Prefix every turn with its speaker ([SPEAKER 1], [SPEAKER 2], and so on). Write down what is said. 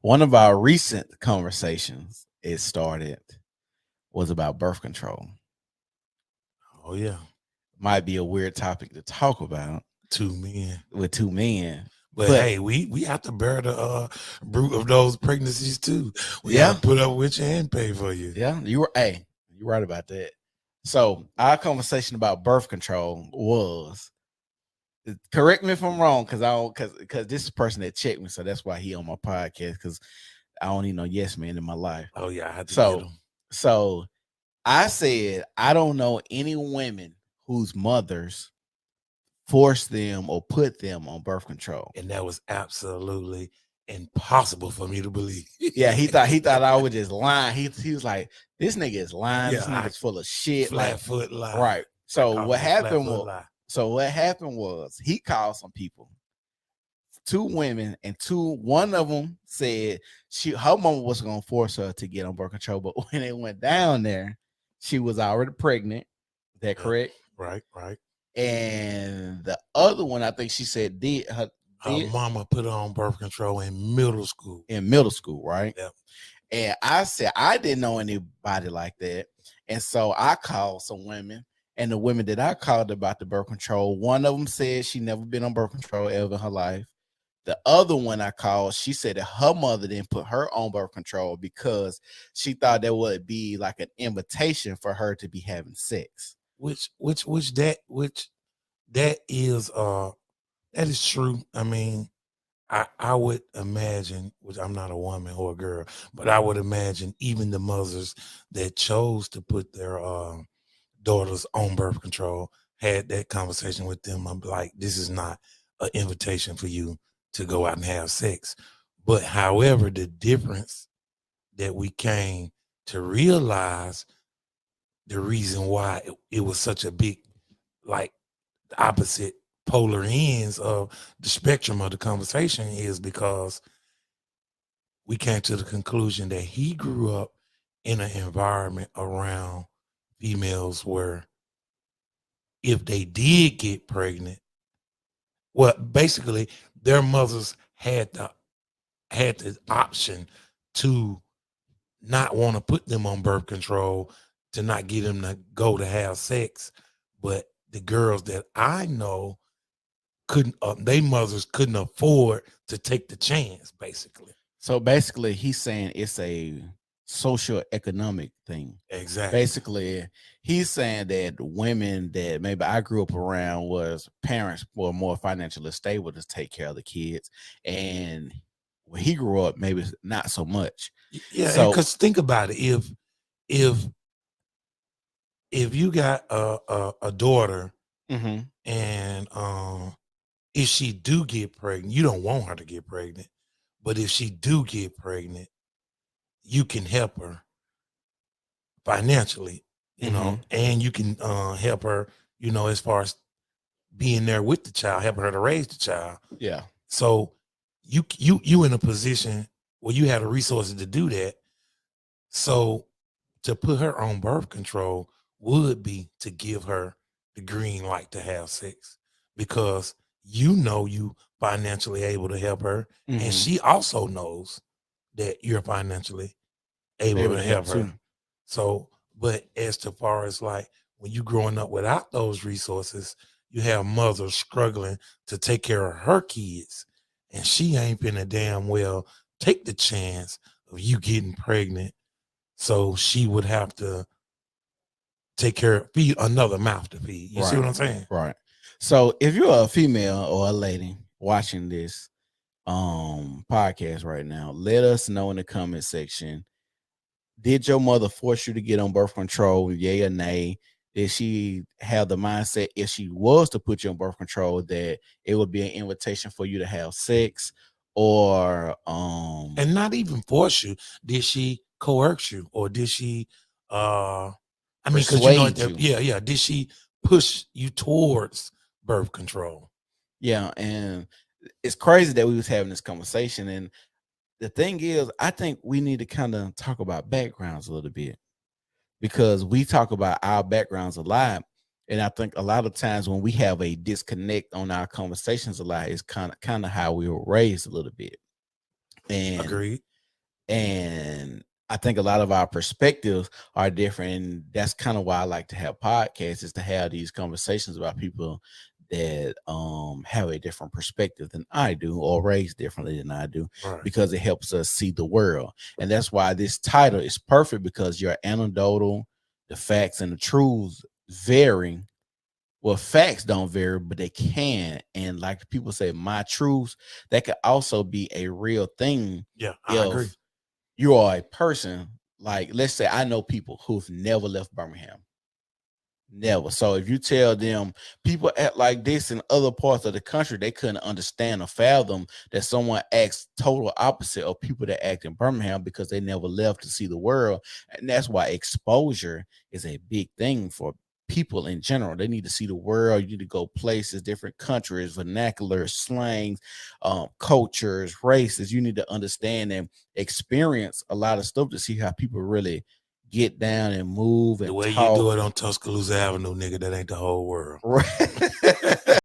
[SPEAKER 1] One of our recent conversations was about birth control.
[SPEAKER 2] Oh yeah,
[SPEAKER 1] Might be a weird topic to talk about
[SPEAKER 2] 2 men.
[SPEAKER 1] with two men,
[SPEAKER 2] But
[SPEAKER 1] but
[SPEAKER 2] hey, we have to bear the brunt of those pregnancies too. We got
[SPEAKER 1] yeah,
[SPEAKER 2] to put up with you and pay for you.
[SPEAKER 1] yeah, you're right about that. So our conversation about birth control was, correct me if I'm wrong, because I don't because this is the person that checked me, so that's why he on my podcast, because I don't need no yes man in my life.
[SPEAKER 2] Oh yeah, I had to get
[SPEAKER 1] So
[SPEAKER 2] them.
[SPEAKER 1] so I said I don't know any women whose mothers forced them or put them on birth control.
[SPEAKER 2] And that was absolutely impossible for me to believe.
[SPEAKER 1] Yeah, he thought I was just lying. He was like, this nigga is lying.
[SPEAKER 2] Yeah,
[SPEAKER 1] This nigga's full of shit.
[SPEAKER 2] Flat foot lie.
[SPEAKER 1] Right.
[SPEAKER 2] I
[SPEAKER 1] So
[SPEAKER 2] call
[SPEAKER 1] what
[SPEAKER 2] it a flat
[SPEAKER 1] happened
[SPEAKER 2] foot
[SPEAKER 1] was
[SPEAKER 2] lie.
[SPEAKER 1] he called some people, two women, and one of them said her mama was gonna force her to get on birth control, but when it went down there, she was already pregnant. Is that correct?
[SPEAKER 2] Right.
[SPEAKER 1] And the other one, I think she said
[SPEAKER 2] Her mama put her on birth control in middle school.
[SPEAKER 1] Right?
[SPEAKER 2] Yep.
[SPEAKER 1] And I said I didn't know anybody like that, and so I called some women. And the women that I called about the birth control, one of them said she never been on birth control ever in her life. The other one I called, she said that her mother didn't put her on birth control because she thought that would be like an invitation for her to be having sex.
[SPEAKER 2] Which that is that is true. I mean, I would imagine, which I'm not a woman or a girl, but I would imagine even the mothers that chose to put their daughters on birth control had that conversation with them. I'm like, this is not an invitation for you to go out and have sex. But however, the difference that we came to realize, the reason why it was such a big, like, opposite polar ends of the spectrum of the conversation, is because we came to the conclusion that he grew up in an environment around females where if they did get pregnant, well, basically their mothers had the option to not want to put them on birth control, to not get them to go to have sex. But the girls that I know couldn't, they mothers couldn't afford to take the chance, basically.
[SPEAKER 1] So basically, he's saying it's a social economic thing.
[SPEAKER 2] Exactly.
[SPEAKER 1] Basically, he's saying that women that maybe I grew up around was parents were more financially stable to take care of the kids, and when he grew up, maybe not so much.
[SPEAKER 2] Yeah, because think about it. If you got a daughter,
[SPEAKER 1] mm-hmm.
[SPEAKER 2] and if she do get pregnant, you don't want her to get pregnant, but if she do get pregnant, you can help her financially, you know, and you can help her, you know, as far as being there with the child, helping her to raise the child.
[SPEAKER 1] Yeah.
[SPEAKER 2] So you in a position where you have the resources to do that. So to put her on birth control would be to give her the green light to have sex, because you know you financially able to help her, and she also knows that you're financially able to help her. So, but as to far as like when you growing up without those resources, you have mothers struggling to take care of her kids, and she ain't been a damn well take the chance of you getting pregnant. So she would have to take care of, feed another mouth to feed. You see what I'm saying?
[SPEAKER 1] Right. So if you're a female or a lady watching this podcast right now, let us know in the comment section. Did your mother force you to get on birth control? Yay or nay? Did she have the mindset, if she was to put you on birth control, that it would be an invitation for you to have sex? Or
[SPEAKER 2] and not even force you. Did she coerce you, or did she I mean, because you know, yeah, did she push you towards birth control?
[SPEAKER 1] Yeah, and it's crazy that we was having this conversation. And the thing is, I think we need to kind of talk about backgrounds a little bit, because we talk about our backgrounds a lot. And I think a lot of times when we have a disconnect on our conversations a lot, it's kind of how we were raised a little bit. And
[SPEAKER 2] agreed.
[SPEAKER 1] And I think a lot of our perspectives are different. And that's kind of why I like to have podcasts, is to have these conversations about people that have a different perspective than I do, or raised differently than I do,
[SPEAKER 2] Right.
[SPEAKER 1] because it helps us see the world. And that's why this title is perfect, because you're anecdotal, the facts and the truths vary. Well, facts don't vary, but they can. And like people say, my truths, that could also be a real thing
[SPEAKER 2] Yeah, I agree.
[SPEAKER 1] if you are a person, like, let's say I know people who've never left Birmingham. Never. So if you tell them people act like this in other parts of the country, they couldn't understand or fathom that someone acts total opposite of people that act in Birmingham, because they never left to see the world. And that's why exposure is a big thing for people in general. They need to see the world. You need to go places, different countries, vernacular, slangs, cultures, races. You need to understand and experience a lot of stuff to see how people really get down and move and
[SPEAKER 2] The way
[SPEAKER 1] talk.
[SPEAKER 2] you do it on Tuscaloosa Avenue, nigga, that ain't the whole world.
[SPEAKER 1] Right.